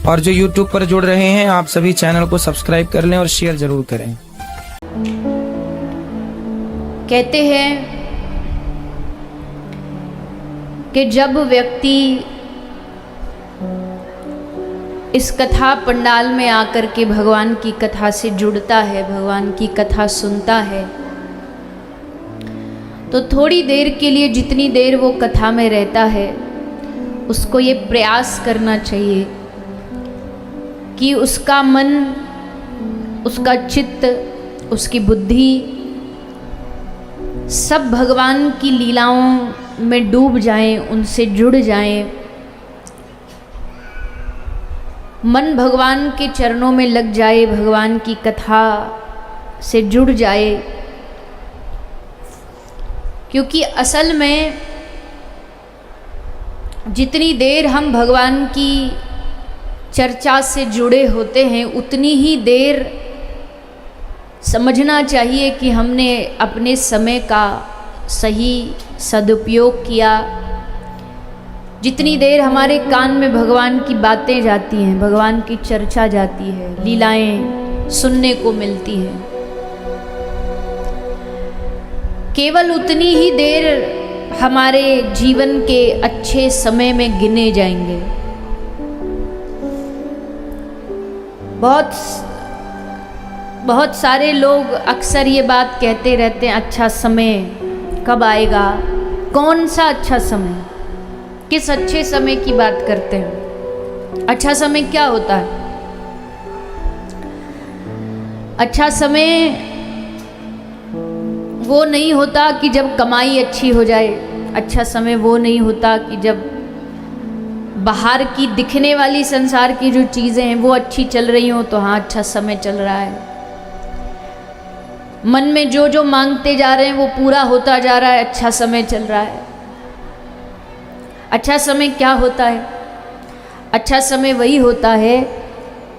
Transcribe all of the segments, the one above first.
और जो YouTube पर जुड़ रहे हैं आप सभी चैनल को सब्सक्राइब कर लें और शेयर जरूर करें। कहते हैं कि जब व्यक्ति इस कथा पंडाल में आकर के भगवान की कथा से जुड़ता है, भगवान की कथा सुनता है, तो थोड़ी देर के लिए जितनी देर वो कथा में रहता है उसको ये प्रयास करना चाहिए कि उसका मन, उसका चित्त, उसकी बुद्धि सब भगवान की लीलाओं में डूब जाएं, उनसे जुड़ जाएं। मन भगवान के चरणों में लग जाए, भगवान की कथा से जुड़ जाए। क्योंकि असल में जितनी देर हम भगवान की चर्चा से जुड़े होते हैं उतनी ही देर समझना चाहिए कि हमने अपने समय का सही सदुपयोग किया। जितनी देर हमारे कान में भगवान की बातें जाती हैं, भगवान की चर्चा जाती है, लीलाएं सुनने को मिलती हैं, केवल उतनी ही देर हमारे जीवन के अच्छे समय में गिने जाएंगे। बहुत सारे लोग अक्सर ये बात कहते रहते हैं, अच्छा समय कब आएगा, कौन सा अच्छा समय, किस अच्छे समय की बात करते हैं। अच्छा समय क्या होता है? अच्छा समय वो नहीं होता कि जब कमाई अच्छी हो जाए। अच्छा समय वो नहीं होता कि जब बाहर की दिखने वाली संसार की जो चीज़ें हैं वो अच्छी चल रही हो तो हाँ अच्छा समय चल रहा है। मन में जो जो मांगते जा रहे हैं वो पूरा होता जा रहा है, अच्छा समय चल रहा है। अच्छा समय क्या होता है? अच्छा समय वही होता है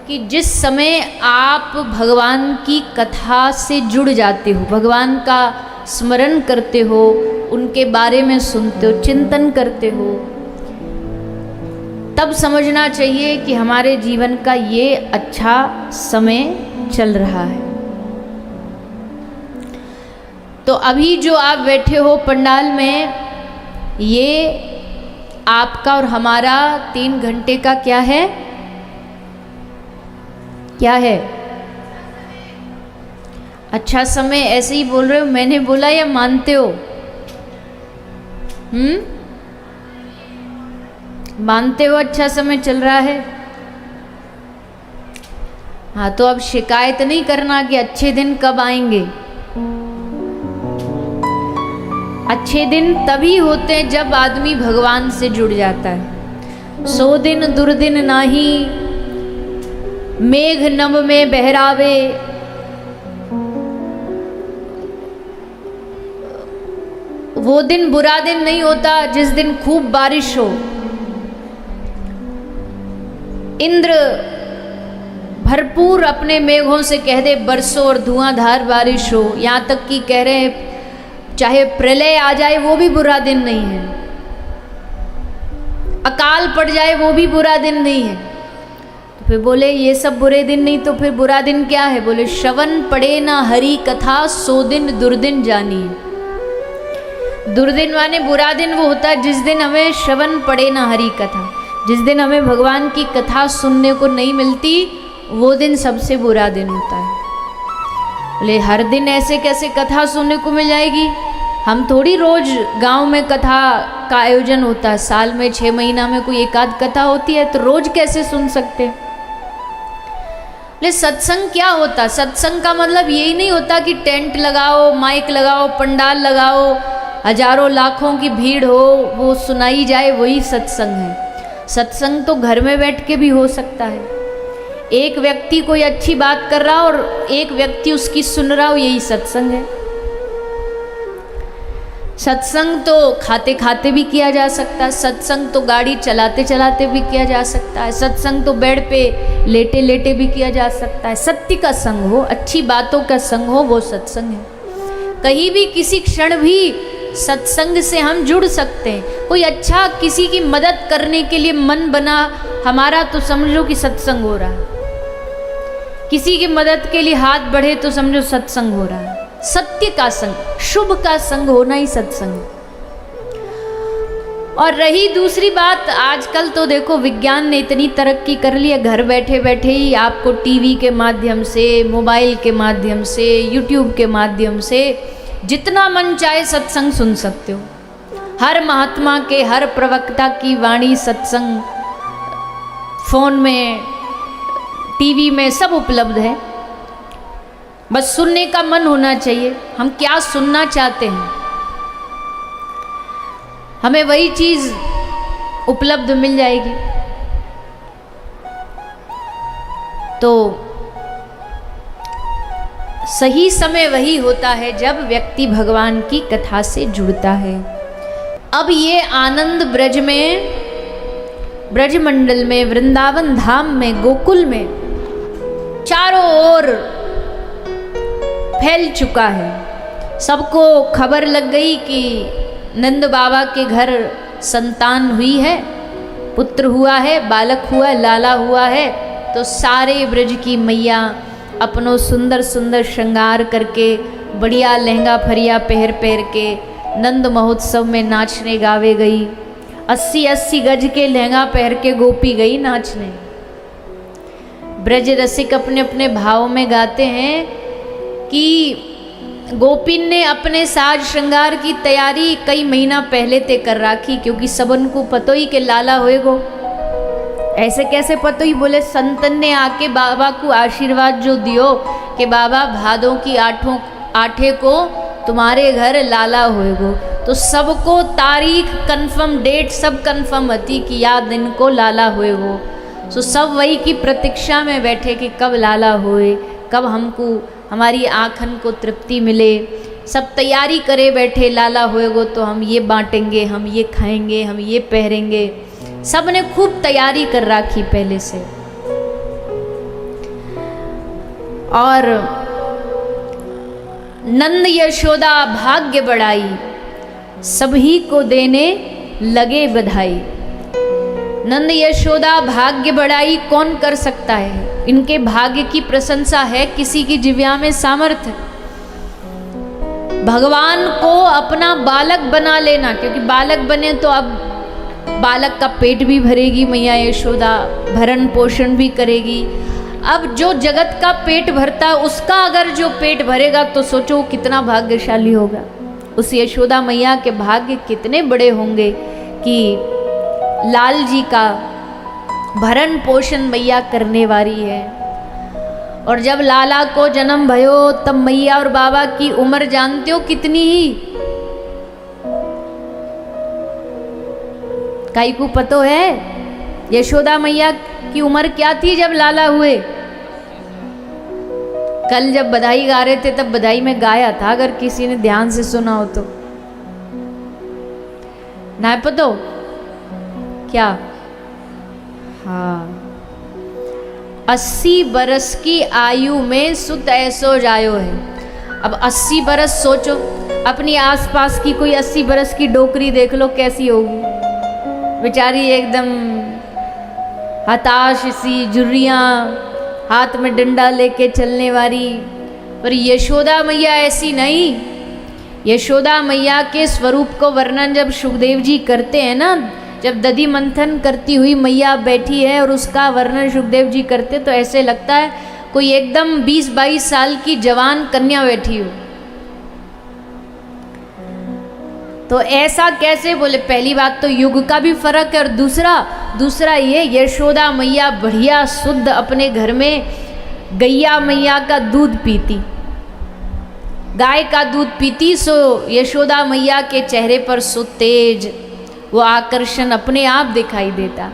कि जिस समय आप भगवान की कथा से जुड़ जाते हो, भगवान का स्मरण करते हो, उनके बारे में सुनते हो, चिंतन करते हो, तब समझना चाहिए कि हमारे जीवन का ये अच्छा समय चल रहा है। तो अभी जो आप बैठे हो पंडाल में, ये आपका और हमारा 3 घंटे का क्या है? क्या है? अच्छा समय। ऐसे ही बोल रहे हो, मैंने बोला या मानते हो? मानते हो अच्छा समय चल रहा है? हाँ, तो अब शिकायत नहीं करना कि अच्छे दिन कब आएंगे। अच्छे दिन तभी होते हैं जब आदमी भगवान से जुड़ जाता है। 100 दिन दुर्दिन नाही, मेघ नभ में बहरावे, वो दिन बुरा दिन नहीं होता जिस दिन खूब बारिश हो। इंद्र भरपूर अपने मेघों से कह दे बरसो और धुआंधार बारिश हो, यहाँ तक कि कह रहे हैं चाहे प्रलय आ जाए वो भी बुरा दिन नहीं है, अकाल पड़ जाए वो भी बुरा दिन नहीं है। तो फिर बोले ये सब बुरे दिन नहीं तो फिर बुरा दिन क्या है? बोले श्रवण पड़े ना हरि कथा, 100 दिन दुर्दिन जानी। दुर्दिन माने बुरा दिन वो होता है जिस दिन हमें श्रवण पड़े ना हरि कथा, जिस दिन हमें भगवान की कथा सुनने को नहीं मिलती, वो दिन सबसे बुरा दिन होता है। बोले हर दिन ऐसे कैसे कथा सुनने को मिल जाएगी? हम थोड़ी रोज गांव में कथा का आयोजन होता है, साल में 6 महीना में कोई एकाध कथा होती है, तो रोज कैसे सुन सकते? बोले सत्संग क्या होता? सत्संग का मतलब यही नहीं होता कि टेंट लगाओ, माइक लगाओ, पंडाल लगाओ, हजारों लाखों की भीड़ हो, वो सुनाई जाए, वही सत्संग है। सत्संग तो घर में बैठ के भी हो सकता है। एक व्यक्ति कोई अच्छी बात कर रहा हो और एक व्यक्ति उसकी सुन रहा हो, यही सत्संग है। सत्संग तो खाते खाते भी किया जा सकता है, सत्संग तो गाड़ी चलाते चलाते भी किया जा सकता है, सत्संग तो बेड पे लेटे लेटे भी किया जा सकता है। सत्य का संग हो, अच्छी बातों का संग हो, वो सत्संग है। कहीं भी किसी क्षण भी सत्संग से हम जुड़ सकते हैं। कोई अच्छा किसी की मदद करने के लिए मन बना हमारा तो समझो कि सत्संग हो रहा है, किसी की मदद के लिए हाथ बढ़े तो समझो सत्संग हो रहा है। सत्य का संग, शुभ का संग होना ही सत्संग। और रही दूसरी बात, आजकल तो देखो विज्ञान ने इतनी तरक्की कर ली है, घर बैठे बैठे ही आपको टीवी के माध्यम से, मोबाइल के माध्यम से, यूट्यूब के माध्यम से जितना मन चाहे सत्संग सुन सकते हो। हर महात्मा के, हर प्रवक्ता की वाणी सत्संग फोन में, टीवी में सब उपलब्ध है। बस सुनने का मन होना चाहिए, हम क्या सुनना चाहते हैं, हमें वही चीज उपलब्ध मिल जाएगी। तो सही समय वही होता है जब व्यक्ति भगवान की कथा से जुड़ता है। अब ये आनंद ब्रज में, ब्रजमंडल में, वृंदावन धाम में, गोकुल में चारों ओर फैल चुका है। सबको खबर लग गई कि नंद बाबा के घर संतान हुई है, पुत्र हुआ है, बालक हुआ है, लाला हुआ है। तो सारे ब्रज की मैया अपनों सुंदर सुंदर श्रृंगार करके, बढ़िया लहंगा फरिया पहर पहर के नंद महोत्सव में नाचने गावे गई। 80-80 गज के लहंगा पहन के गोपी गई नाचने। ब्रज रसिक अपने अपने भाव में गाते हैं कि गोपिन ने अपने साज श्रृंगार की तैयारी कई महीना पहले ते कर रखी, क्योंकि सबन को पतो ही के लाला होएगो। ऐसे कैसे पतो ही, बोले संतन ने आके बाबा को आशीर्वाद जो दियो कि बाबा भादों की आठे को तुम्हारे घर लाला होएगो। तो सबको तारीख कंफर्म, डेट सब कंफर्म होती कि या दिन को लाला होएगो। सो सब वही की प्रतीक्षा में बैठे कि कब लाला होए, कब हमको हमारी आँखन को तृप्ति मिले। सब तैयारी करे बैठे, लाला होएगो तो हम ये बांटेंगे, हम ये खाएंगे, हम ये पहरेंगे। सब ने खूब तैयारी कर रखी पहले से। और नंद यशोदा भाग्य बढ़ाई, सभी को देने लगे बधाई। नंद यशोदा भाग्य बढ़ाई कौन कर सकता है? इनके भाग्य की प्रशंसा है किसी की जिव्या में सामर्थ्य। भगवान को अपना बालक बना लेना, क्योंकि बालक बने तो अब बालक का पेट भी भरेगी मैया यशोदा, भरण पोषण भी करेगी। अब जो जगत का पेट भरता उसका अगर जो पेट भरेगा तो सोचो कितना भाग्यशाली होगा। उस यशोदा मैया के भाग्य कितने बड़े होंगे कि लाल जी का भरण पोषण मैया करने वाली है। और जब लाला को जन्म भयो तब मैया और बाबा की उम्र जानते हो कितनी ही? काई को पतो है यशोदा मैया की उम्र क्या थी जब लाला हुए? कल जब बधाई गा रहे थे तब बधाई में गाया था, अगर किसी ने ध्यान से सुना हो तो। ना पतो क्या? हाँ, 80 बरस की आयु में सुत ऐसो जायो है। अब 80 बरस सोचो, अपनी आसपास की कोई 80 बरस की डोकरी देख लो कैसी होगी, बेचारी एकदम हताश सी, झुर्रियाँ, हाथ में डंडा लेके चलने वाली। पर यशोदा मैया ऐसी नहीं। यशोदा मैया के स्वरूप को वर्णन जब सुखदेव जी करते हैं ना, जब दधि मंथन करती हुई मैया बैठी है और उसका वर्णन सुखदेव जी करते, तो ऐसे लगता है कोई एकदम 20-22 साल की जवान कन्या बैठी हो। तो ऐसा कैसे? बोले पहली बात तो युग का भी फर्क है, और दूसरा ये यशोदा मैया बढ़िया शुद्ध अपने घर में गैया मैया का दूध पीती, गाय का दूध पीती। सो यशोदा मैया के चेहरे पर सो तेज, वो आकर्षण अपने आप दिखाई देता।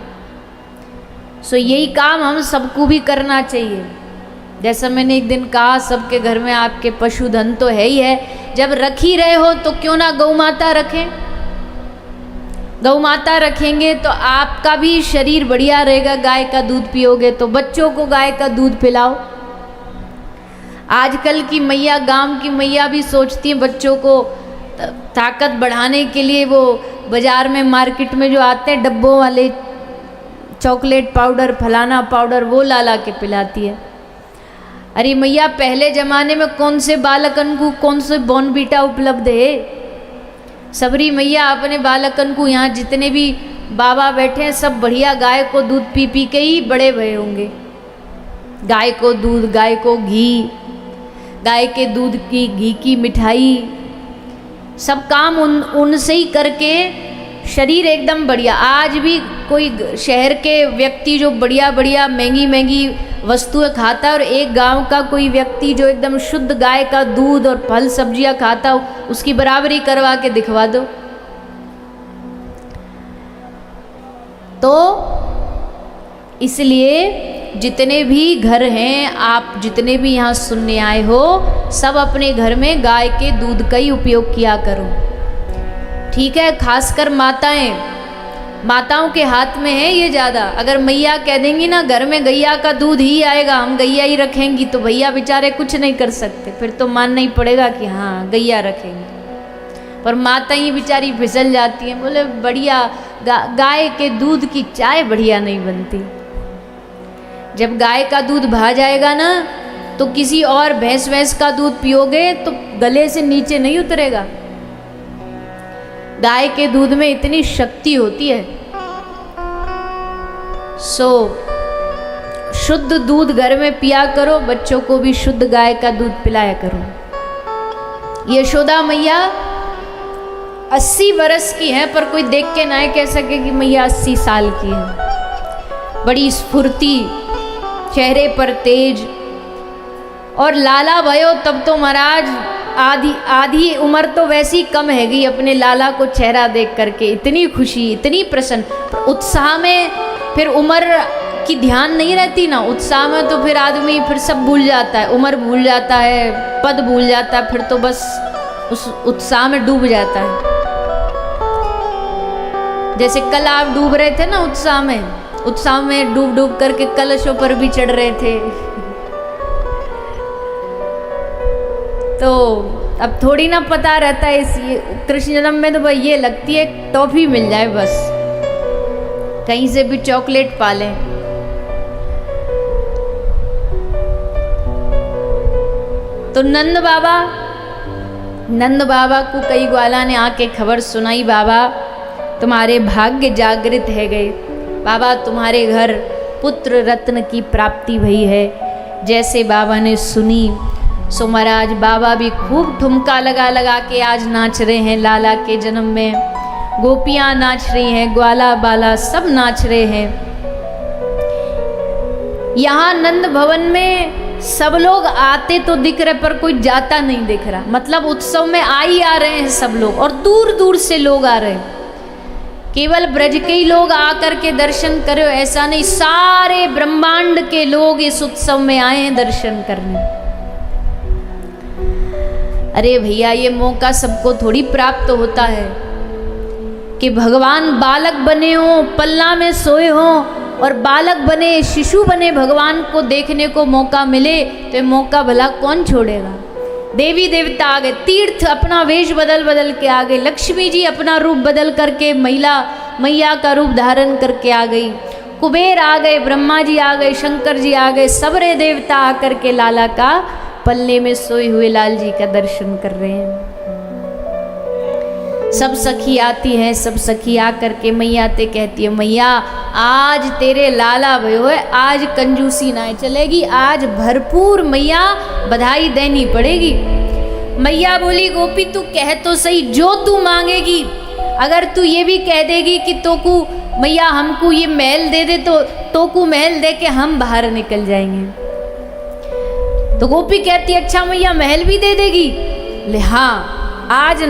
सो यही काम हम सबको भी करना चाहिए। जैसा मैंने एक दिन कहा, सबके घर में आपके पशुधन तो है ही है, जब रख ही रहे हो तो क्यों ना गौ माता रखें। गौ माता रखेंगे तो आपका भी शरीर बढ़िया रहेगा। गाय का दूध पियोगे तो बच्चों को गाय का दूध पिलाओ। आजकल की मैया, गांव की मैया भी सोचती हैं बच्चों को ताकत बढ़ाने के लिए वो बाजार में, मार्केट में जो आते हैं डब्बों वाले चॉकलेट पाउडर फलाना पाउडर वो लाला के पिलाती है। अरे मैया पहले जमाने में कौन से बालकन को कौन से बॉर्नवीटा उपलब्ध है। सबरी मैया अपने बालकन को, यहाँ जितने भी बाबा बैठे हैं सब बढ़िया गाय को दूध पी पी के ही बड़े भये होंगे। गाय को दूध, गाय को घी, गाय के दूध की घी की मिठाई, सब काम उनसे ही करके शरीर एकदम बढ़िया। आज भी कोई शहर के व्यक्ति जो बढ़िया बढ़िया महंगी महंगी वस्तुएं खाता है और एक गांव का कोई व्यक्ति जो एकदम शुद्ध गाय का दूध और फल सब्जियां खाता हो, उसकी बराबरी करवा के दिखवा दो। तो इसलिए जितने भी घर हैं, आप जितने भी यहाँ सुनने आए हो, सब अपने घर में गाय के दूध का ही उपयोग किया करो, ठीक है। खासकर माताओं के हाथ में है ये ज़्यादा। अगर मैया कह देंगी ना घर में गैया का दूध ही आएगा, हम गैया ही रखेंगी, तो भैया बेचारे कुछ नहीं कर सकते, फिर तो मानना ही पड़ेगा कि हाँ गैया रखेंगे। पर माता ही बेचारी फिसल जाती हैं, बोले बढ़िया गाय के दूध की चाय बढ़िया नहीं बनती। जब गाय का दूध भा जाएगा ना, तो किसी और भैंस का दूध पियोगे तो गले से नीचे नहीं उतरेगा। गाय के दूध में इतनी शक्ति होती है। शुद्ध दूध घर में पिया करो, बच्चों को भी शुद्ध गाय का दूध पिलाया करो। यशोदा मैया 80 बरस की है, पर कोई देख के ना कह सके कि मैया 80 साल की है। बड़ी स्फूर्ति, चेहरे पर तेज। और लाला भयो तब तो महाराज आधी उम्र तो वैसी कम हैगी अपने लाला को चेहरा देख करके, इतनी खुशी, इतनी प्रसन्न। उत्साह में फिर उम्र की ध्यान नहीं रहती ना, उत्साह में तो फिर आदमी फिर सब भूल जाता है, उम्र भूल जाता है, पद भूल जाता है, फिर तो बस उस उत्साह में डूब जाता है। जैसे कल आप डूब रहे थे ना उत्साह में डूब डूब करके कलशों पर भी चढ़ रहे थे। तो अब थोड़ी ना पता रहता है इस कृष्ण जन्म में, तो भाई ये लगती है टॉफी मिल जाए बस, कहीं से भी चॉकलेट पालें। तो नंद बाबा को कई ग्वाला ने आके खबर सुनाई, बाबा तुम्हारे भाग्य जागृत है गए, बाबा तुम्हारे घर पुत्र रत्न की प्राप्ति भई है। जैसे बाबा ने सुनी सो महाराज बाबा भी खूब ठुमका लगा लगा के आज नाच रहे हैं लाला के जन्म में। गोपियां नाच रही हैं, ग्वाला बाला सब नाच रहे हैं। यहाँ नंद भवन में सब लोग आते तो दिख रहे, पर कोई जाता नहीं दिख रहा। मतलब उत्सव में आ रहे हैं सब लोग, और दूर दूर से लोग आ रहे हैं। केवल ब्रज के ही लोग आकर के दर्शन करो ऐसा नहीं, सारे ब्रह्मांड के लोग इस उत्सव में आए हैं दर्शन करने। अरे भैया ये मौका सबको थोड़ी प्राप्त होता है कि भगवान बालक बने हो, पल्ला में सोए हो, और बालक बने, शिशु बने भगवान को देखने को मौका मिले, तो ये मौका भला कौन छोड़ेगा। देवी देवता आ गए, तीर्थ अपना वेश बदल बदल के आ गए, लक्ष्मी जी अपना रूप बदल करके मैया का रूप धारण करके आ गई, कुबेर आ गए, ब्रह्मा जी आ गए, शंकर जी आ गए, सबरे देवता आकर के लाला का पल्ले में सोए हुए लाल जी का दर्शन कर रहे हैं। सब सखी आती हैं, सब सखी आकर के मैया ते कहती है, मैया आज तेरे लाला भयो है, आज कंजूसी ना चलेगी, आज भरपूर मैया बधाई देनी पड़ेगी। मैया बोली गोपी तू कह तो सही, जो तू मांगेगी, अगर तू ये भी कह देगी कि तोकू मैया हमको ये महल दे दे, तो तोकू महल दे के हम बाहर निकल जाएंगे। तो गोपी कहती अच्छा मैया महल भी दे देगी। ले हाँ, आज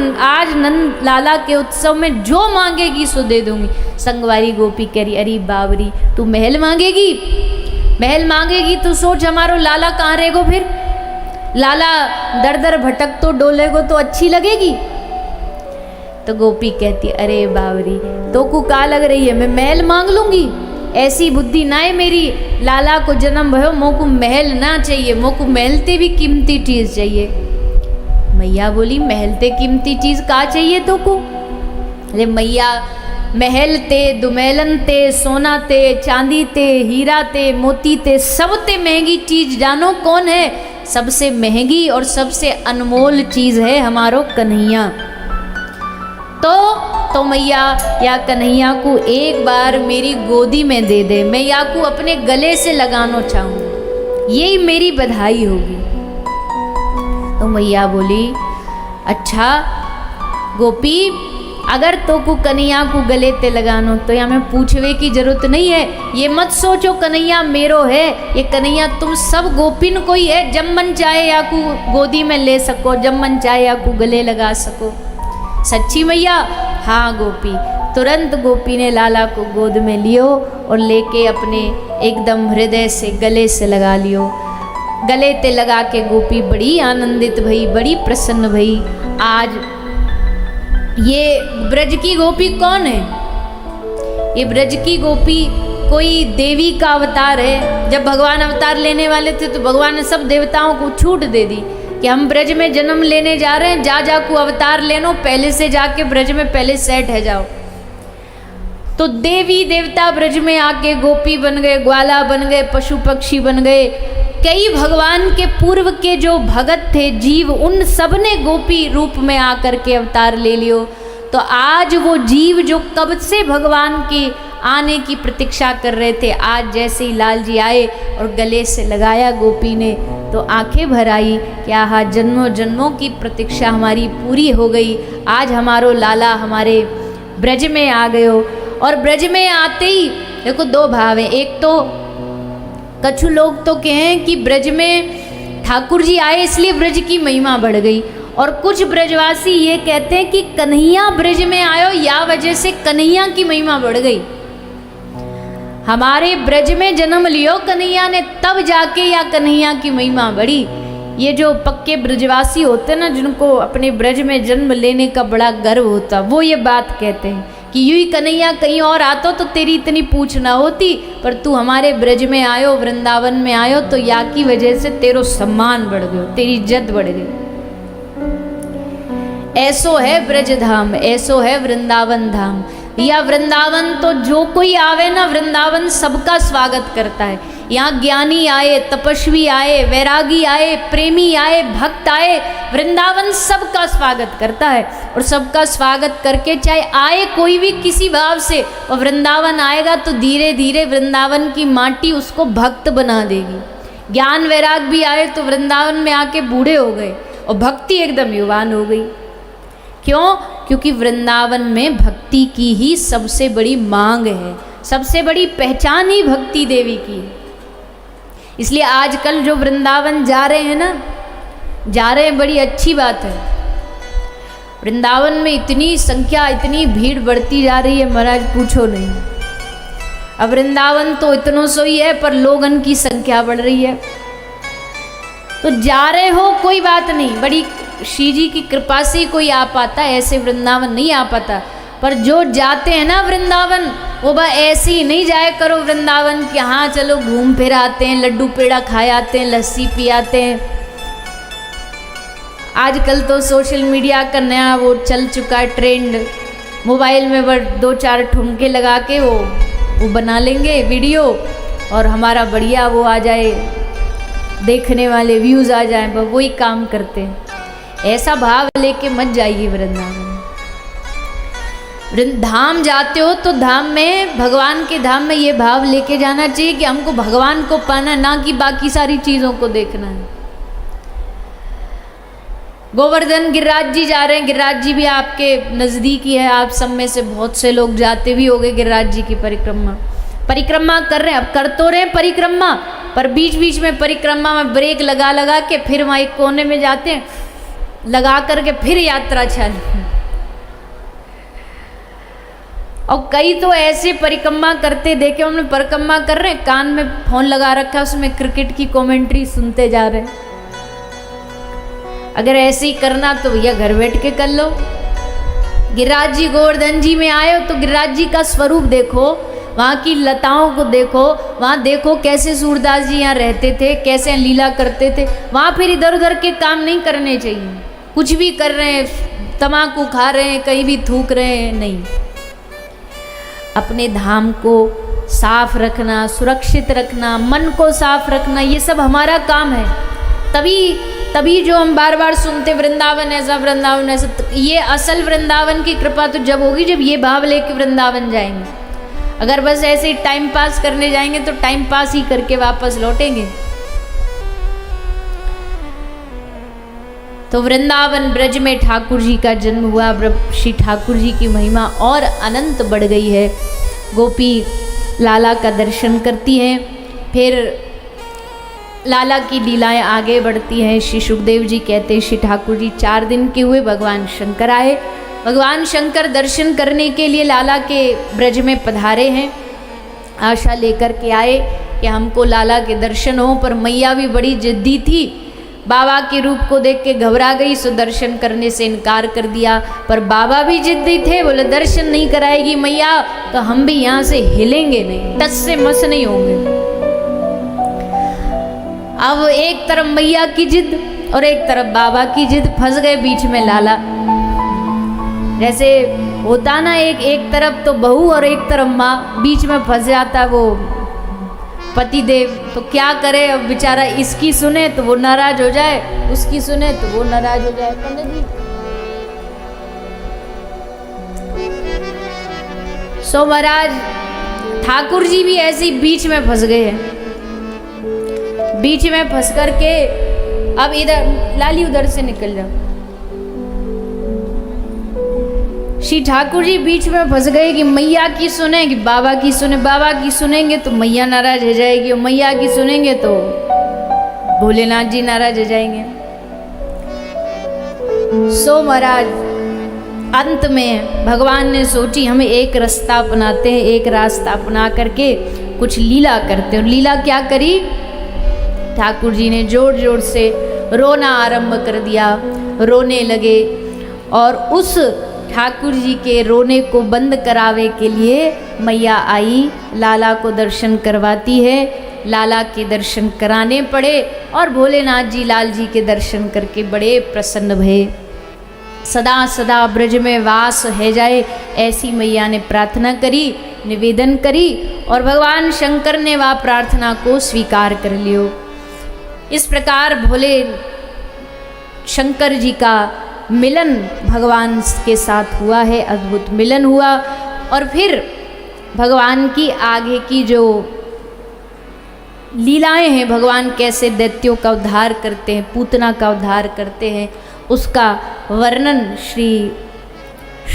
नंद लाला के उत्सव में जो मांगेगी सो दे दूंगी। संगवारी गोपी कह रही अरे बावरी तू महल मांगेगी तो सोच हमारो लाला कहाँ रहेगो, फिर लाला दर दर भटक तो डोलेगो तो अच्छी लगेगी। तो गोपी कहती अरे बावरी तो को का लग रही है, मैं महल मांग लूंगी, ऐसी बुद्धि ना है मेरी। लाला को जन्म भयो, मोको महल ना चाहिए, मोको महलते भी कीमती चीज चाहिए। मैया बोली महलते कीमती चीज का चाहिए तो को? अरे मैया महल ते दुमेलन ते सोना ते चांदी ते हीरा ते मोती ते सब ते महंगी चीज जानो कौन है? सबसे महंगी और सबसे अनमोल चीज है हमारो कन्हैया। तो मैया या कन्हैया को एक बार मेरी गोदी में दे दे, मैं या को अपने गले से लगाना चाहूँ, यही मेरी बधाई होगी। तो मैया बोली अच्छा गोपी, अगर तो को कन्हैया को गले ते लगानो तो या मैं पूछवे की जरूरत नहीं है। ये मत सोचो कन्हैया मेरो है, ये कन्हैया तुम सब गोपिन को ही है। जब मन चाहे या को गोदी में ले सको, जब मन चाहे या को गले लगा सको। सच्ची मैया? हाँ गोपी। तुरंत गोपी ने लाला को गोद में लियो और लेके अपने एकदम हृदय से गले से लगा लियो। गले ते लगा के गोपी बड़ी आनंदित भई, बड़ी प्रसन्न भई। आज ये ब्रज की गोपी कौन है? ये ब्रज की गोपी कोई देवी का अवतार है। जब भगवान अवतार लेने वाले थे तो भगवान ने सब देवताओं को छूट दे दी कि हम ब्रज में जन्म लेने जा रहे हैं, जा को अवतार लेनो, पहले से जाके ब्रज में पहले सेट है जाओ। तो देवी देवता ब्रज में आके गोपी बन गए, ग्वाला बन गए, पशु पक्षी बन गए। कई भगवान के पूर्व के जो भगत थे जीव, उन सब ने गोपी रूप में आकर के अवतार ले लियो। तो आज वो जीव जो कब से भगवान के आने की प्रतीक्षा कर रहे थे, आज जैसे ही लाल जी आए और गले से लगाया गोपी ने तो आंखें भर आई कि आहा, जन्मों जन्मों की प्रतीक्षा हमारी पूरी हो गई। आज हमारो लाला हमारे ब्रज में आ गयो। और ब्रज में आते ही देखो दो भाव हैं। एक तो कछु लोग तो कहें कि ब्रज में ठाकुर जी आए इसलिए ब्रज की महिमा बढ़ गई, और कुछ ब्रजवासी ये कहते हैं कि कन्हैया ब्रज में आयो या वजह से कन्हैया की महिमा बढ़ गई। हमारे ब्रज में जन्म लियो कन्हैया ने, तब जाके या कन्हैया की महिमा बढ़ी। ये जो पक्के ब्रजवासी होते ना, जिनको अपने ब्रज में जन्म लेने का बड़ा गर्व होता, वो ये बात कहते हैं कि यूं ही कन्हैया कहीं और आता तो तेरी इतनी पूछ ना होती, पर तू हमारे ब्रज में आयो, वृंदावन में आयो, तो या की वजह से तेरो सम्मान बढ़ गयो, तेरी इज्जत बढ़ गई। ऐसो है ब्रज धाम, ऐसो है वृंदावन धाम। या वृंदावन तो जो कोई आवे ना, वृंदावन सबका स्वागत करता है। यहाँ ज्ञानी आए, तपस्वी आए, वैरागी आए, प्रेमी आए, भक्त आए, वृंदावन सबका स्वागत करता है। और सबका स्वागत करके चाहे आए कोई भी किसी भाव से, और वृंदावन आएगा तो धीरे धीरे वृंदावन की माटी उसको भक्त बना देगी। ज्ञान वैराग भी आए तो वृंदावन में आके बूढ़े हो गए और भक्ति एकदम युवान हो गई। क्यों? क्योंकि वृंदावन में भक्ति की ही सबसे बड़ी मांग है, सबसे बड़ी पहचान ही भक्ति देवी की है। इसलिए आजकल जो वृंदावन जा रहे हैं ना, जा रहे हैं, बड़ी अच्छी बात है। वृंदावन में इतनी संख्या, इतनी भीड़ बढ़ती जा रही है, महाराज पूछो नहीं। अब वृंदावन तो इतनों सो ही है, पर लोगन की संख्या बढ़ रही है। तो जा रहे हो कोई बात नहीं, बड़ी श्री जी की कृपा से कोई आ पाता, ऐसे वृंदावन नहीं आ पाता। पर जो जाते हैं ना वृंदावन, वो बा ऐसे ही नहीं जाए करो वृंदावन कि हाँ चलो घूम फिर आते हैं, लड्डू पेड़ा खाए आते हैं, लस्सी पी आते हैं। आजकल तो सोशल मीडिया का नया वो चल चुका है ट्रेंड, मोबाइल में बस 2-4 ठुमके लगा के वो बना लेंगे वीडियो, और हमारा बढ़िया वो आ जाए, देखने वाले व्यूज़ आ जाए, बस वही काम करते हैं। ऐसा भाव लेके मत जाइए वृंदावन। धाम जाते हो तो धाम में, भगवान के धाम में ये भाव लेके जाना चाहिए कि हमको भगवान को पाना, ना कि बाकी सारी चीज़ों को देखना है। गोवर्धन गिरिराज जी जा रहे हैं, गिरिराज जी भी आपके नज़दीक ही है, आप सब में से बहुत से लोग जाते भी होंगे गिरिराज जी की परिक्रमा कर रहे हैं। अब कर तो रहे हैं परिक्रमा, पर बीच बीच में परिक्रमा में ब्रेक लगा लगा के फिर वहाँ एक कोने में जाते हैं, लगा करके फिर यात्रा चालू। और कई तो ऐसे परिक्रमा करते देखे हमने, परिक्रमा कर रहे हैं, कान में फोन लगा रखा है, उसमें क्रिकेट की कमेंट्री सुनते जा रहे हैं। अगर ऐसे ही करना तो भैया घर बैठ के कर लो। गिरिराज जी गोवर्धन जी में आए हो तो गिरिराज जी का स्वरूप देखो, वहाँ की लताओं को देखो, वहाँ देखो कैसे सूरदास जी यहाँ रहते थे, कैसे लीला करते थे। वहाँ फिर इधर उधर के काम नहीं करने चाहिए। कुछ भी कर रहे हैं, तम्बाकू खा रहे हैं, कहीं भी थूक रहे हैं, नहीं। अपने धाम को साफ रखना, सुरक्षित रखना, मन को साफ रखना, ये सब हमारा काम है। तभी जो हम बार बार सुनते वृंदावन ऐसा, ये असल वृंदावन की कृपा तो जब होगी जब ये भाव लेके वृंदावन जाएंगे। अगर बस ऐसे ही टाइम पास करने जाएंगे तो टाइम पास ही करके वापस लौटेंगे। तो वृंदावन ब्रज में ठाकुर जी का जन्म हुआ। श्री ठाकुर जी की महिमा और अनंत बढ़ गई है। गोपी लाला का दर्शन करती हैं, फिर लाला की लीलाएं आगे बढ़ती हैं। श्री सुखदेव जी कहते हैं श्री ठाकुर जी 4 दिन के हुए, भगवान शंकर आए। भगवान शंकर दर्शन करने के लिए लाला के ब्रज में पधारे हैं। आशा लेकर के आए कि हमको लाला के दर्शन हो, पर मैया भी बड़ी जिद्दी थी। बाबा के रूप को देख के घबरा गई, सो दर्शन करने से इनकार कर दिया। पर बाबा भी जिद्दी थे, बोले दर्शन नहीं कराएगी मैया तो हम भी यहाँ से हिलेंगे नहीं, टस से मस नहीं होंगे। अब एक तरफ मैया की जिद और एक तरफ बाबा की जिद, फंस गए बीच में लाला। जैसे होता ना, एक तरफ तो बहू और एक तरफ माँ, बीच में फंस जाता वो पति देव। तो क्या करे अब बेचारा, इसकी सुने तो वो नाराज हो जाए, उसकी सुने तो वो नाराज हो जाए। पंडित जी सो महाराज ठाकुर जी भी ऐसे ही बीच में फंस गए हैं। बीच में फंस करके अब इधर लाली उधर से निकल जाओ। श्री ठाकुर जी बीच में फंस गए कि मैया की सुने कि बाबा की सुने। बाबा की सुनेंगे तो मैया नाराज हो जाएगी, और मैया की सुनेंगे तो भोलेनाथ जी नाराज हो जाएंगे। सो महाराज अंत में भगवान ने सोची हमें एक रास्ता अपनाते हैं, एक रास्ता अपना करके कुछ लीला करते हैं। और लीला क्या करी, ठाकुर जी ने जोर जोर से रोना आरंभ कर दिया, रोने लगे। और उस ठाकुर जी के रोने को बंद करावे के लिए मैया आई, लाला को दर्शन करवाती है। लाला के दर्शन कराने पड़े और भोलेनाथ जी लाल जी के दर्शन करके बड़े प्रसन्न भये। सदा सदा ब्रज में वास है जाए, ऐसी मैया ने प्रार्थना करी, निवेदन करी, और भगवान शंकर ने वह प्रार्थना को स्वीकार कर लियो। इस प्रकार भोले शंकर जी का मिलन भगवान के साथ हुआ है, अद्भुत मिलन हुआ। और फिर भगवान की आगे की जो लीलाएं हैं, भगवान कैसे दैत्यों का उद्धार करते हैं, पूतना का उद्धार करते हैं, उसका वर्णन श्री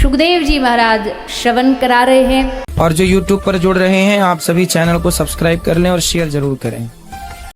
सुखदेव जी महाराज श्रवण करा रहे हैं। और जो YouTube पर जुड़ रहे हैं आप सभी चैनल को सब्सक्राइब कर लें और शेयर जरूर करें।